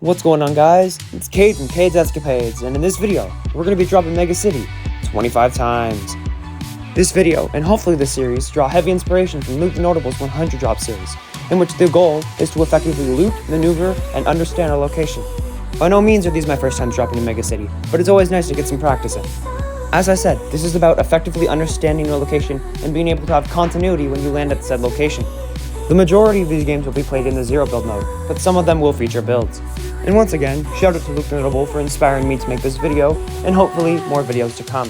What's going on, guys? It's Cade from Cade's Escapades, and in this video, we're going to be dropping Mega City 25 times. This video, and hopefully this series, draw heavy inspiration from Loot the Notable's 100 drop series, in which the goal is to effectively loot, maneuver, and understand our location. By no means are these my first times dropping in Mega City, but it's always nice to get some practice in. As I said, this is about effectively understanding your location and being able to have continuity when you land at said location. The majority of these games will be played in the zero build mode, but some of them will feature builds. And once again, shout out to Loot the Notable for inspiring me to make this video, and hopefully more videos to come.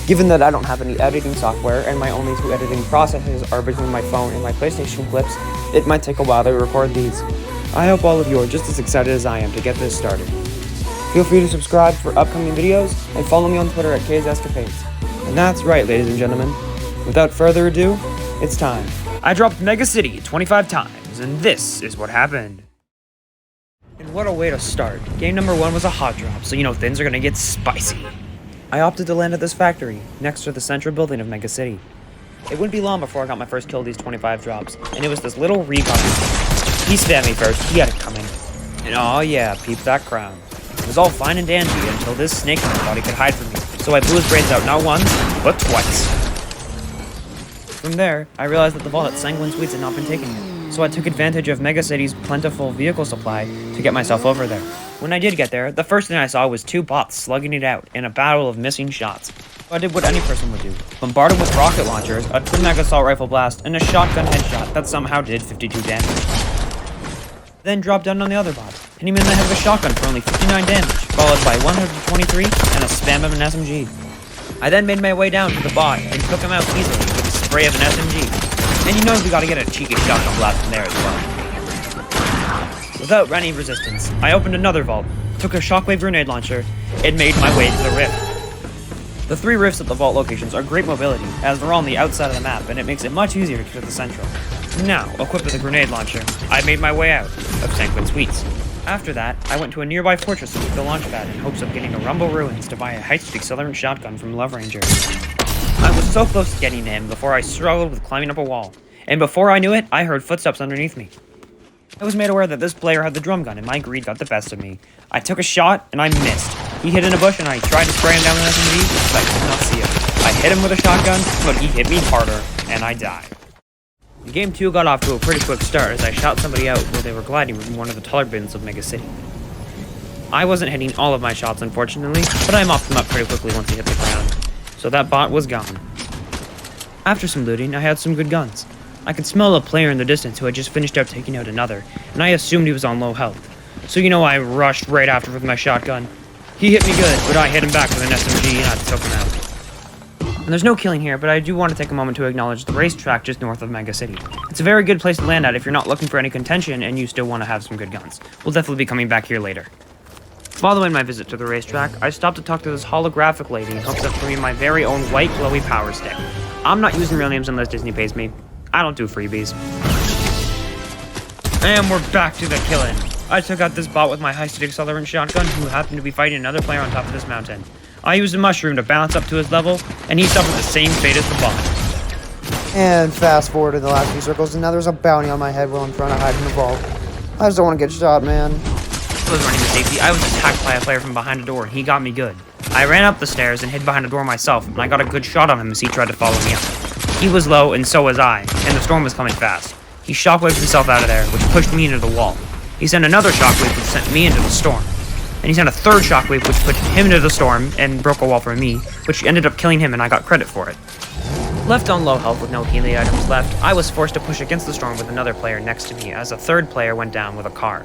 Given that I don't have any editing software and my only two editing processes are between my phone and my PlayStation clips, it might take a while to record these. I hope all of you are just as excited as I am to get this started. Feel free to subscribe for upcoming videos and follow me on Twitter at Cade's Escapades. And that's right, ladies and gentlemen. Without further ado, it's time. I dropped Mega City 25 times, and this is what happened. And what a way to start. Game number 1 was a hot drop, so you know things are gonna get spicy. I opted to land at this factory, next to the central building of Mega City. It wouldn't be long before I got my first kill of these 25 drops, and it was this little recon. He spammed me first, he had it coming. And oh yeah, peep that crown. It was all fine and dandy until this snake thought he could hide from me, so I blew his brains out not once, but twice. From there, I realized that the vault at Sanguine Suites had not been taken yet, so I took advantage of Mega City's plentiful vehicle supply to get myself over there. When I did get there, the first thing I saw was 2 bots slugging it out in a battle of missing shots. So I did what any person would do, bombarded with rocket launchers, a twin-mag assault rifle blast, and a shotgun headshot that somehow did 52 damage. Then dropped down on the other bot, hitting him in the head with a shotgun for only 59 damage, followed by 123 and a spam of an SMG. I then made my way down to the bot and took him out easily with a spray of an SMG. And you know we gotta get a cheeky shotgun blast from there as well. Without any resistance, I opened another vault, took a shockwave grenade launcher, and made my way to the rift. The 3 rifts at the vault locations are great mobility, as they're all on the outside of the map, and it makes it much easier to get to the central. Now, equipped with a grenade launcher, I made my way out of Sanguine Suites. After that, I went to a nearby fortress with the launchpad in hopes of getting to Rumble Ruins to buy a high-speed accelerant shotgun from Love Ranger. I was so close to getting to him before I struggled with climbing up a wall, and before I knew it, I heard footsteps underneath me. I was made aware that this player had the drum gun, and my greed got the best of me. I took a shot, and I missed. He hid in a bush, and I tried to spray him down with an SMG, but I could not see him. I hit him with a shotgun, but he hit me harder, and I died. Game 2 got off to a pretty quick start as I shot somebody out while they were gliding from one of the taller bins of Mega City. I wasn't hitting all of my shots, unfortunately, but I mopped them up pretty quickly once he hit the ground, so that bot was gone. After some looting, I had some good guns. I could smell a player in the distance who had just finished out taking out another, and I assumed he was on low health. So you know I rushed right after with my shotgun. He hit me good, but I hit him back with an SMG and I took him out. And there's no killing here, but I do want to take a moment to acknowledge the racetrack just north of Mega City. It's a very good place to land at if you're not looking for any contention and you still want to have some good guns. We'll definitely be coming back here later. Following my visit to the racetrack, I stopped to talk to this holographic lady in hopes of bringing my very own white glowy power stick. I'm not using real names unless Disney pays me. I don't do freebies. And we're back to the killing. I took out this bot with my high-speed accelerant shotgun who happened to be fighting another player on top of this mountain. I used a mushroom to balance up to his level, and he suffered the same fate as the bot. And fast forward to the last few circles, and now there's a bounty on my head while I'm trying to hide in the vault. I just don't want to get shot, man. I was running to safety. I was attacked by a player from behind a door, and he got me good. I ran up the stairs and hid behind a door myself, and I got a good shot on him as he tried to follow me up. He was low, and so was I, and the storm was coming fast. He shockwaved himself out of there, which pushed me into the wall. He sent another shockwave, which sent me into the storm. And he sent a third shockwave, which pushed him into the storm and broke a wall for me, which ended up killing him, and I got credit for it. Left on low health with no healing items left, I was forced to push against the storm with another player next to me as a third player went down with a car.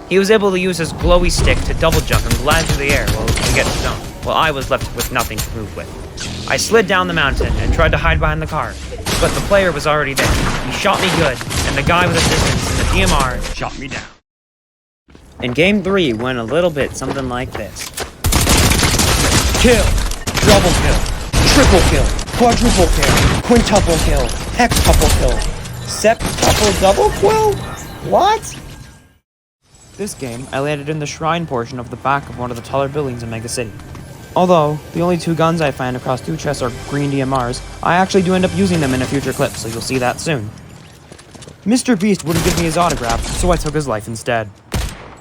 He was able to use his glowy stick to double jump and glide through the air to get to zone, while I was left with nothing to move with. I slid down the mountain and tried to hide behind the car, but the player was already there. He shot me good, and the guy with assistance in the DMR shot me down. And Game 3 went a little bit something like this. Kill! Double kill! Triple kill! Quadruple kill! Quintuple kill! Hextuple kill! Septuple double kill? What? This game, I landed in the shrine portion of the back of one of the taller buildings in Mega City. Although, the only 2 guns I find across 2 chests are green DMRs, I actually do end up using them in a future clip, so you'll see that soon. Mr. Beast wouldn't give me his autograph, so I took his life instead.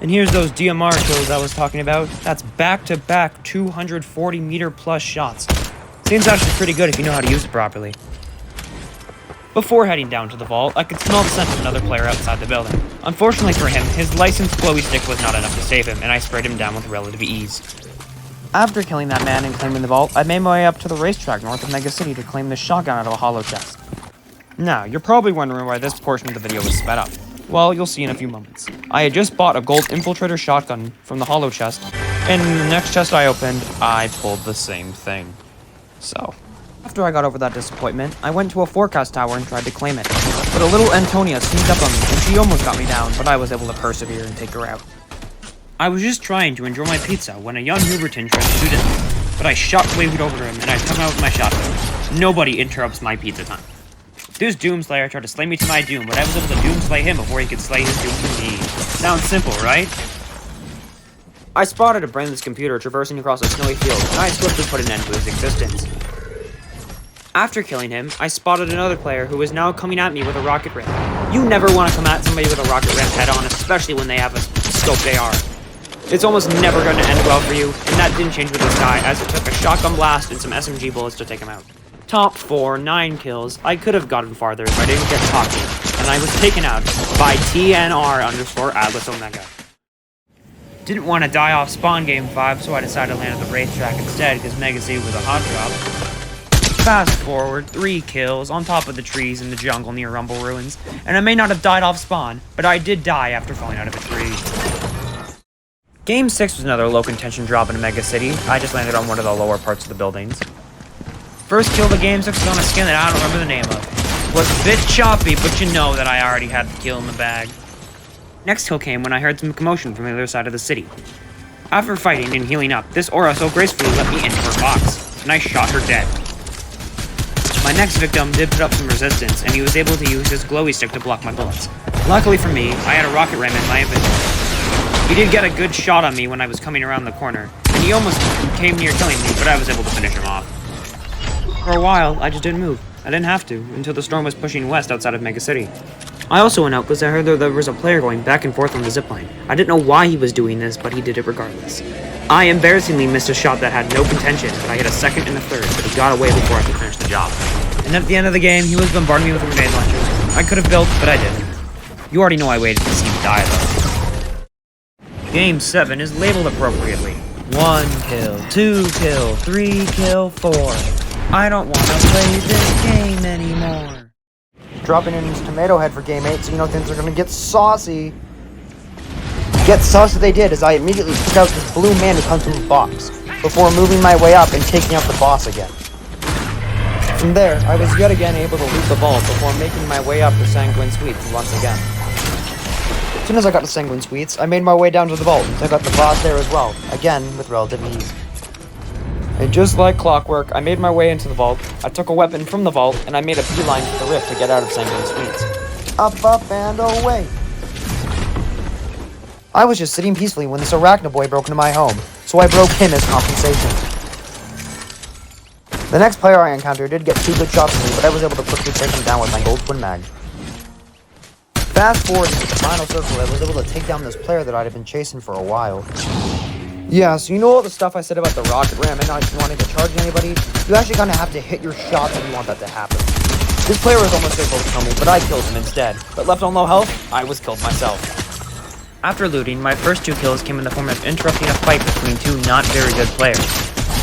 And here's those DMR kills I was talking about. That's back-to-back 240-meter plus shots. Seems actually pretty good if you know how to use it properly. Before heading down to the vault, I could smell the scent of another player outside the building. Unfortunately for him, his licensed glowy stick was not enough to save him, and I sprayed him down with relative ease. After killing that man and claiming the vault, I made my way up to the racetrack north of Mega City to claim this shotgun out of a hollow chest. Now, you're probably wondering why this portion of the video was sped up. Well, you'll see in a few moments. I had just bought a gold infiltrator shotgun from the hollow chest, and in the next chest I opened, I pulled the same thing. So, after I got over that disappointment, I went to a forecast tower and tried to claim it. But a little Antonia sneaked up on me, and she almost got me down, but I was able to persevere and take her out. I was just trying to enjoy my pizza when a young Huberton tried to shoot at me, but I shockwaved over him and I took him out with my shotgun. Nobody interrupts my pizza time. This Doomslayer tried to slay me to my doom, but I was able to doomslay him before he could slay his doom to me. Sounds simple, right? I spotted a brainless computer traversing across a snowy field, and I swiftly put an end to his existence. After killing him, I spotted another player who was now coming at me with a rocket ram. You never want to come at somebody with a rocket ram head-on, especially when they have a scoped AR. It's almost never going to end well for you, and that didn't change with this guy, as it took a shotgun blast and some SMG bullets to take him out. Top 4, 9 kills. I could have gotten farther if I didn't get cocky, and I was taken out by TNR_Atlas Omega. Didn't want to die off spawn game 5, so I decided to land at the racetrack instead, because Mega City was a hot drop. Fast forward, 3 kills on top of the trees in the jungle near Rumble Ruins, and I may not have died off spawn, but I did die after falling out of a tree. Game 6 was another low contention drop in Mega City. I just landed on one of the lower parts of the buildings. First kill of the Game 6 was on a skin that I don't remember the name of. Was a bit choppy, but you know that I already had the kill in the bag. Next kill came when I heard some commotion from the other side of the city. After fighting and healing up, this aura so gracefully let me into her box, and I shot her dead. My next victim did put up some resistance, and he was able to use his glowy stick to block my bullets. Luckily for me, I had a rocket ram in my inventory. He did get a good shot on me when I was coming around the corner, and he almost came near killing me, but I was able to finish him off. For a while, I just didn't move. I didn't have to, until the storm was pushing west outside of Mega City. I also went out because I heard there was a player going back and forth on the zipline. I didn't know why he was doing this, but he did it regardless. I embarrassingly missed a shot that had no contention, but I hit a second and a third, but he got away before I could finish the job. And at the end of the game, he was bombarding me with grenade launchers. I could have built, but I didn't. You already know I waited to see him die, though. Game 7 is labeled appropriately. 1 kill, 2 kill, 3 kill, 4. I don't want to play this game anymore. Dropping in his tomato head for game 8, so you know things are gonna get saucy. Get saucy they did, as I immediately took out this blue man who comes from a box, before moving my way up and taking out the boss again. From there, I was yet again able to loot the vault before making my way up to Sanguine Suites once again. As soon as I got to Sanguine Suites, I made my way down to the vault and took out the boss there as well, again with relative ease. And just like clockwork, I made my way into the vault, I took a weapon from the vault, and I made a beeline for the rift to get out of Sanguine Suites. Up, and away! I was just sitting peacefully when this arachnoboy broke into my home, so I broke him as compensation. The next player I encountered did get 2 good shots at me, but I was able to quickly take him down with my gold twin mag. Fast forward into the final circle, I was able to take down this player that I'd been chasing for a while. Yeah, so you know all the stuff I said about the rocket ram and not wanting to charge anybody? You actually kind of have to hit your shots if you want that to happen. This player was almost able to kill me, but I killed him instead. But left on low health, I was killed myself. After looting, my first 2 kills came in the form of interrupting a fight between 2 not very good players.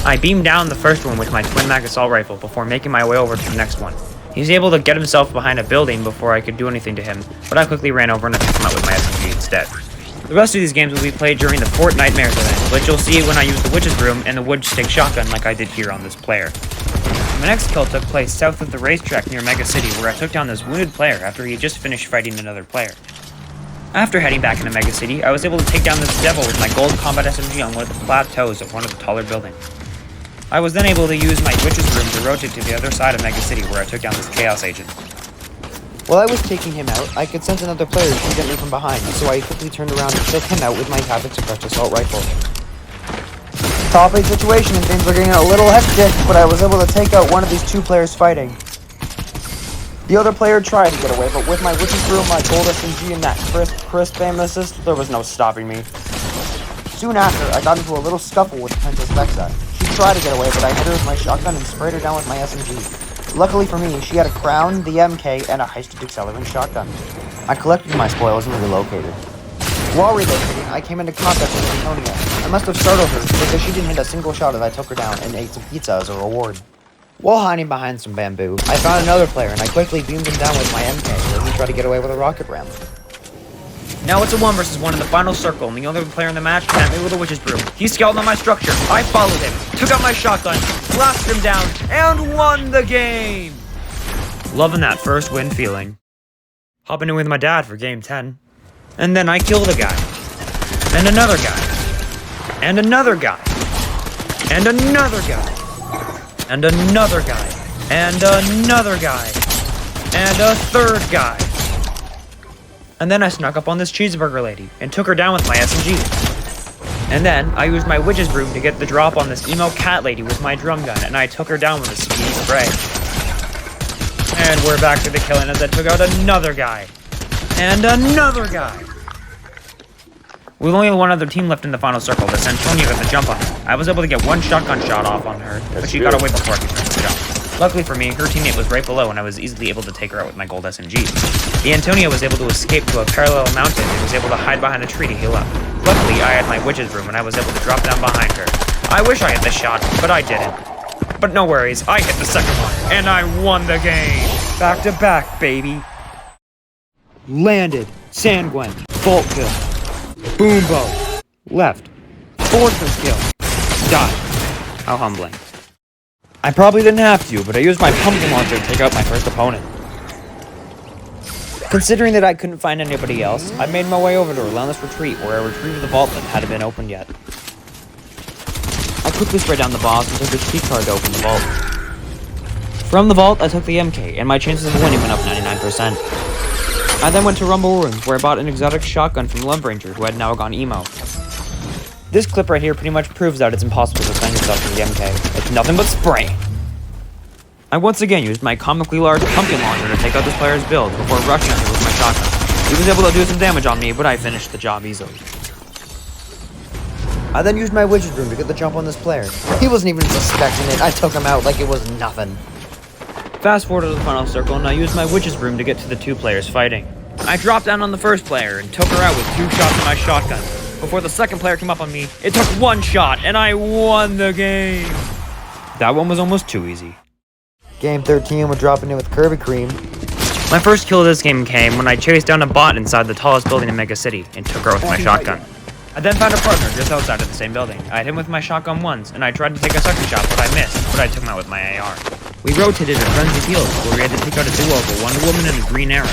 I beamed down the first one with my twin mag assault rifle before making my way over to the next one. He was able to get himself behind a building before I could do anything to him, but I quickly ran over and I took him out with my SMG instead. The rest of these games will be played during the Fortnite Mares event, which you'll see when I use the Witch's Broom and the Wood Stick Shotgun like I did here on this player. My next kill took place south of the racetrack near Mega City, where I took down this wounded player after he had just finished fighting another player. After heading back into Mega City, I was able to take down this devil with my gold combat SMG on one of the plateaus of one of the taller buildings. I was then able to use my Witch's Broom to rotate to the other side of Mega City, where I took down this Chaos Agent. While I was taking him out, I could sense another player shoot at me from behind, so I quickly turned around and took him out with my Havoc suppressed assault rifle. Top 8 situation and things are getting a little hectic, but I was able to take out one of these 2 players fighting. The other player tried to get away, but with my witch's broom, my gold SMG, and that crisp aim assist, there was no stopping me. Soon after, I got into a little scuffle with Princess Vexa. She tried to get away, but I hit her with my shotgun and sprayed her down with my SMG. Luckily for me, she had a crown, the MK, and a high-speed accelerating shotgun. I collected my spoils and relocated. While relocating, I came into contact with Antonia. I must have startled her because she didn't hit a single shot as I took her down and ate some pizza as a reward. While hiding behind some bamboo, I found another player and I quickly beamed him down with my MK as he tried to get away with a rocket ramp. Now it's a 1 versus 1 in the final circle, and the only player in the match can me with a witch's broom. He scaled on my structure. I followed him, took out my shotgun, blasted him down, and won the game! Loving that first win feeling. Hopping in with my dad for game 10. And then I killed a guy. And another guy. And another guy. And another guy. And another guy. And another guy. And a third guy. And then I snuck up on this cheeseburger lady and took her down with my SMG. And then I used my witch's broom to get the drop on this emo cat lady with my drum gun, and I took her down with a speed spray. And we're back to the killing as I took out another guy. And another guy. With only one other team left in the final circle, this Antonia got the jump on her. I was able to get one shotgun shot off on her, but she got away before I could finish the jump. Luckily for me, her teammate was right below and I was easily able to take her out with my gold SMG. The Antonia was able to escape to a parallel mountain and was able to hide behind a tree to heal up. Luckily, I had my witch's broom and I was able to drop down behind her. I wish I had the shot, but I didn't. But no worries, I hit the second one, and I won the game! Back to back, baby! Landed, Sandgwen, Vault kill. Boombo, left, Fortress kill. Die. How humbling. I probably didn't have to, but I used my pumpkin launcher to take out my first opponent. Considering that I couldn't find anybody else, I made my way over to Relentless Retreat, where I retrieved the vault that hadn't been opened yet. I quickly sprayed down the boss and took his key card to open the vault. From the vault, I took the MK, and my chances of winning went up 99%. I then went to Rumble Ruins, where I bought an exotic shotgun from Lump Ranger, who had now gone emo. This clip right here pretty much proves that it's impossible to defend yourself from the MK. It's nothing but spray. I once again used my comically large pumpkin launcher to take out this player's build before rushing him with my shotgun. He was able to do some damage on me, but I finished the job easily. I then used my witch's broom to get the jump on this player. He wasn't even suspecting it. I took him out like it was nothing. Fast forward to the final circle, and I used my witch's broom to get to the two players fighting. I dropped down on the first player and took her out with 2 shots of my shotgun. Before the second player came up on me, it took 1 shot, and I won the game! That one was almost too easy. Game 13, we're dropping in with Kirby Cream. My first kill of this game came when I chased down a bot inside the tallest building in Mega City and took her with my shotgun. I then found a partner just outside of the same building. I hit him with my shotgun once, and I tried to take a second shot, but I missed, but I took him out with my AR. We rotated at Frenzy Fields, where we had to take out a duo of a Wonder Woman and a Green Arrow.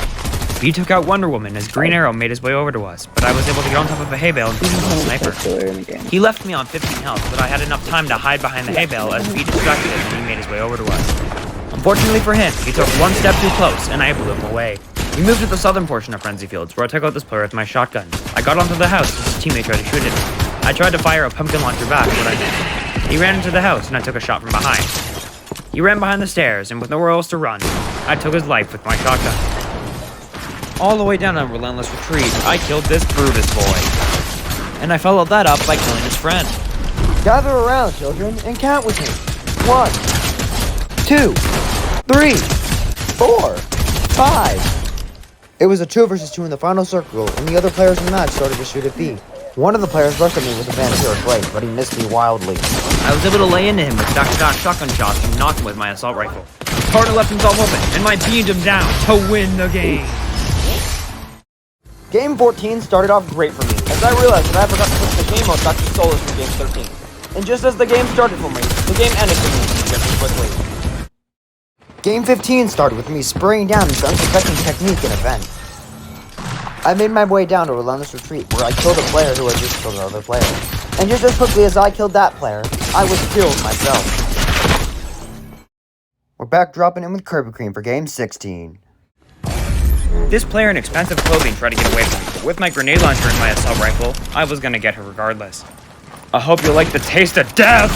He took out Wonder Woman as Green Arrow made his way over to us, but I was able to get on top of a hay bale and shoot him with a sniper. He left me on 15 health, but I had enough time to hide behind the hay bale as we distracted him and he made his way over to us. Unfortunately for him, he took 1 step too close, and I blew him away. We moved to the southern portion of Frenzy Fields, where I took out this player with my shotgun. I got onto the house as his teammate tried to shoot at me. I tried to fire a pumpkin launcher back, but I missed. He ran into the house, and I took a shot from behind. He ran behind the stairs, and with nowhere else to run, I took his life with my shotgun. All the way down on Relentless Retreat, I killed this Brutus boy. And I followed that up by killing his friend. Gather around, children, and count with me. 1, 2, 3, 4, 5. It was a 2 versus 2 in the final circle, and the other players in the match started to shoot at B. One of the players rushed at me with a vampiric blade, but he missed me wildly. I was able to lay into him with back-to-back shotgun shots and knock him with my assault rifle. His partner left himself open, and I beamed him down to win the game. Game 14 started off great for me, as I realized that I forgot to switch the game mode back to solos from Game 13. And just as the game started for me, the game ended for me just as quickly. Game 15 started with me spraying down this unsuspecting technique and event. I made my way down to Relentless Retreat, where I killed a player who had just killed another player. And just as quickly as I killed that player, I was killed myself. We're back dropping in with Kirby Cream for Game 16. This player in expensive clothing tried to get away from me, but with my grenade launcher and my assault rifle, I was gonna get her regardless. I hope you like the taste of death!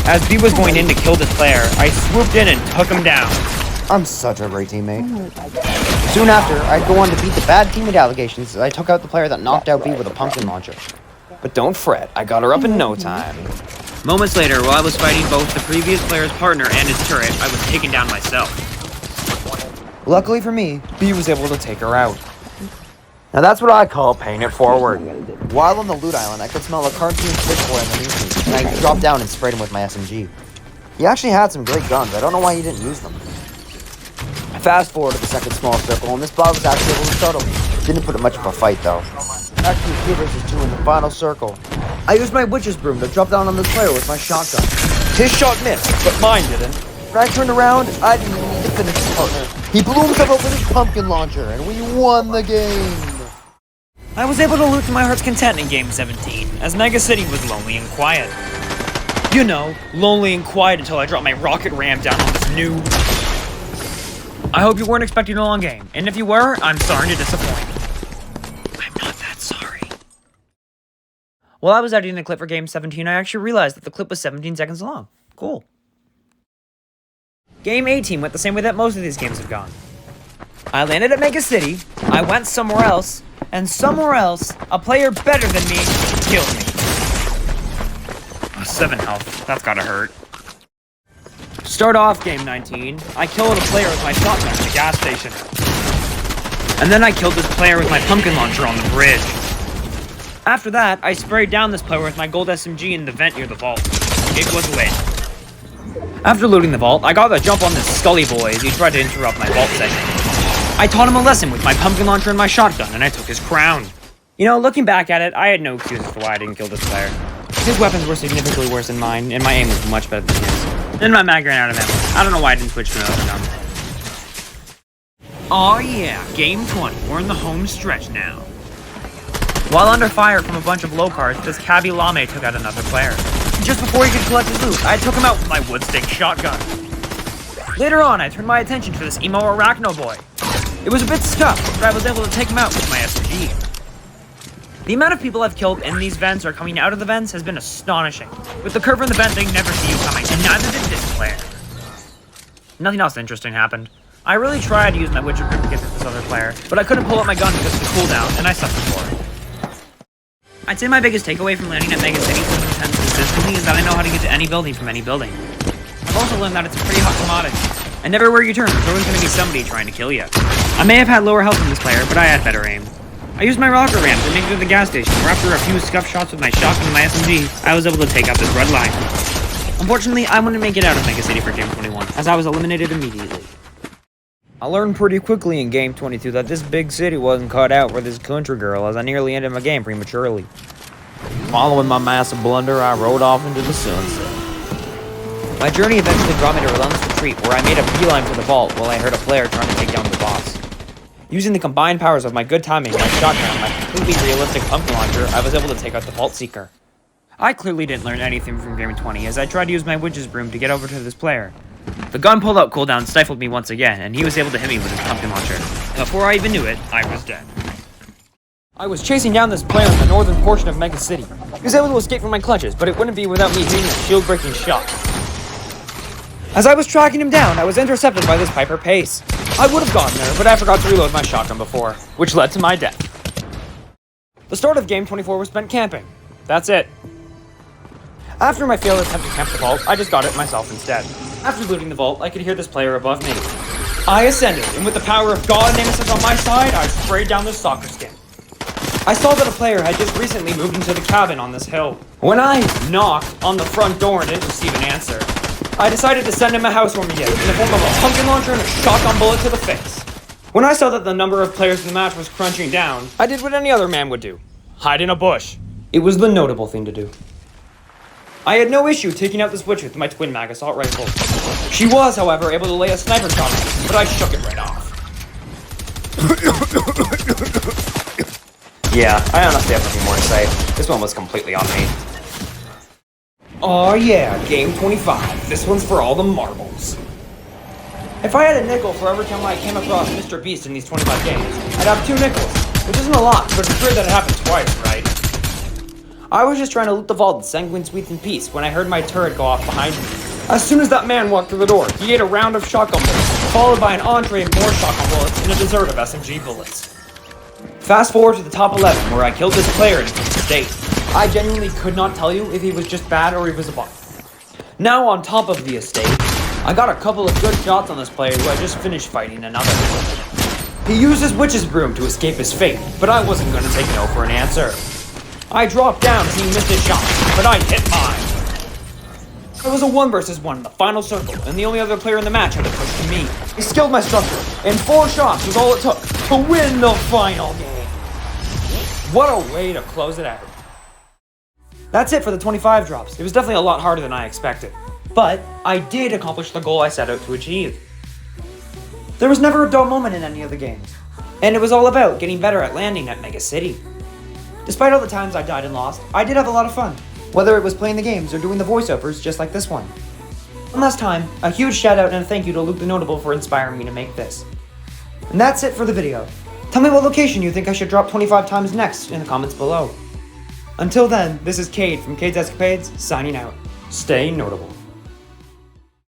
As B was going in to kill this player, I swooped in and took him down. I'm such a great teammate. Soon after, I'd go on to beat the bad teammate allegations as I took out the player that knocked out B with a pumpkin launcher. But don't fret, I got her up in no time. Moments later, while I was fighting both the previous player's partner and his turret, I was taken down myself. Luckily for me, B was able to take her out. Now that's what I call paying it forward. while on the loot island, I could smell a cartoon fish boy underneath me, and I dropped down and sprayed him with my SMG. He actually had some great guns. I don't know why he didn't use them. Fast forward to the second small circle, and this bot was actually able to startle me. Didn't put up much of a fight, though. Actually, 2 versus 2 in the final circle. I used my witch's broom to drop down on this player with my shotgun. His shot missed, but mine didn't. When I turned around, I didn't even need to finish his partner. He blew himself up with his pumpkin launcher, and we won the game. I was able to loot to my heart's content in Game 17, as Mega City was lonely and quiet. You know, lonely and quiet until I dropped my rocket ram down on this noob. I hope you weren't expecting a long game, and if you were, I'm sorry to disappoint. I'm not that sorry. While I was editing the clip for Game 17, I actually realized that the clip was 17 seconds long. Cool. Game 18 went the same way that most of these games have gone. I landed at Mega City, I went somewhere else, and somewhere else, a player better than me killed me. 7 health, that's gotta hurt. Start off Game 19, I killed a player with my shotgun at the gas station. And then I killed this player with my pumpkin launcher on the bridge. After that, I sprayed down this player with my gold SMG in the vent near the vault. It was lit. After looting the vault, I got the jump on this Scully boy as he tried to interrupt my vault session. I taught him a lesson with my pumpkin launcher and my shotgun, and I took his crown. You know, looking back at it, I had no excuse for why I didn't kill this player. His weapons were significantly worse than mine, and my aim was much better than his. Then my mag ran out of ammo. I don't know why I didn't switch to another gun. Aw yeah, Game 20. We're in the home stretch now. While under fire from a bunch of low cards, this Cabby Lame took out another player. Just before he could collect his loot, I took him out with my wood stick shotgun. Later on, I turned my attention to this emo arachno boy. It was a bit scuffed, but I was able to take him out with my SMG. The amount of people I've killed in these vents or coming out of the vents has been astonishing. With the curve in the vent, they never see you coming, and neither did this player. Nothing else interesting happened. I really tried to use my Witcher grip to get to this other player, but I couldn't pull up my gun because of the cooldown, and I suffered for it. I'd say my biggest takeaway from landing at Mega City so intense consistently is that I know how to get to any building from any building. I've also learned that it's a pretty hot commodity, and everywhere you turn, there's always going to be somebody trying to kill you. I may have had lower health than this player, but I had better aim. I used my rocket ram to make it to the gas station, where after a few scuff shots with my shotgun and my SMG, I was able to take out this red line. Unfortunately, I wouldn't make it out of Mega City for Game 21, as I was eliminated immediately. I learned pretty quickly in Game 22 that this big city wasn't cut out for this country girl, as I nearly ended my game prematurely. Following my massive blunder, I rode off into the sunset. My journey eventually brought me to Relentless Retreat, where I made a beeline for the vault while I heard a player trying to take down the boss. Using the combined powers of my good timing, my shotgun, and my completely realistic pumpkin launcher, I was able to take out the Vault Seeker. I clearly didn't learn anything from Game 20, as I tried to use my witch's broom to get over to this player. The gun pull-out cooldown stifled me once again, and he was able to hit me with his pumpkin launcher. Before I even knew it, I was dead. I was chasing down this player in the northern portion of Mega City. He was able to escape from my clutches, but it wouldn't be without me hitting a shield-breaking shot. As I was tracking him down, I was intercepted by this Piper Pace. I would have gotten there, but I forgot to reload my shotgun before, which led to my death. The start of Game 24 was spent camping. That's it. After my failed attempt to camp the vault, I just got it myself instead. After looting the vault, I could hear this player above me. I ascended, and with the power of God and innocence on my side, I sprayed down this soccer skin. I saw that a player had just recently moved into the cabin on this hill. When I knocked on the front door and didn't receive an answer, I decided to send him a housewarming gift in the form of a pumpkin launcher and a shotgun bullet to the face. When I saw that the number of players in the match was crunching down, I did what any other man would do. Hide in a bush. It was the notable thing to do. I had no issue taking out this witch with my twin mag assault rifle. She was, however, able to lay a sniper shot on me, but I shook it right off. Yeah, I honestly have nothing more to say. This one was completely on me. Aw yeah, Game 25. This one's for all the marbles. If I had a nickel for every time I came across Mr. Beast in these 25 games, I'd have 2 nickels, which isn't a lot, but it's weird that it happened twice, right? I was just trying to loot the vault in sanguine sweets and peace when I heard my turret go off behind me. As soon as that man walked through the door, he ate a round of shotgun bullets. followed by an entree of more shotgun bullets and a dessert of SMG bullets. Fast forward to the top 11, where I killed this player in his state. I genuinely could not tell you if he was just bad or if he was a bot. Now on top of the estate, I got a couple of good shots on this player who I just finished fighting another. He used his witch's broom to escape his fate, but I wasn't going to take no for an answer. I dropped down as he missed his shot, but I hit mine. It was a 1 versus 1 in the final circle, and the only other player in the match had to push to me. I skilled my structure, and 4 shots was all it took to win the final game. What a way to close it out. That's it for the 25 drops. It was definitely a lot harder than I expected. But I did accomplish the goal I set out to achieve. There was never a dull moment in any of the games, and it was all about getting better at landing at Mega City. Despite all the times I died and lost, I did have a lot of fun, whether it was playing the games or doing the voiceovers just like this one. One last time, a huge shout out and a thank you to Luke the Notable for inspiring me to make this. And that's it for the video. Tell me what location you think I should drop 25 times next in the comments below. Until then, this is Cade from Cade's Escapades, signing out. Stay notable.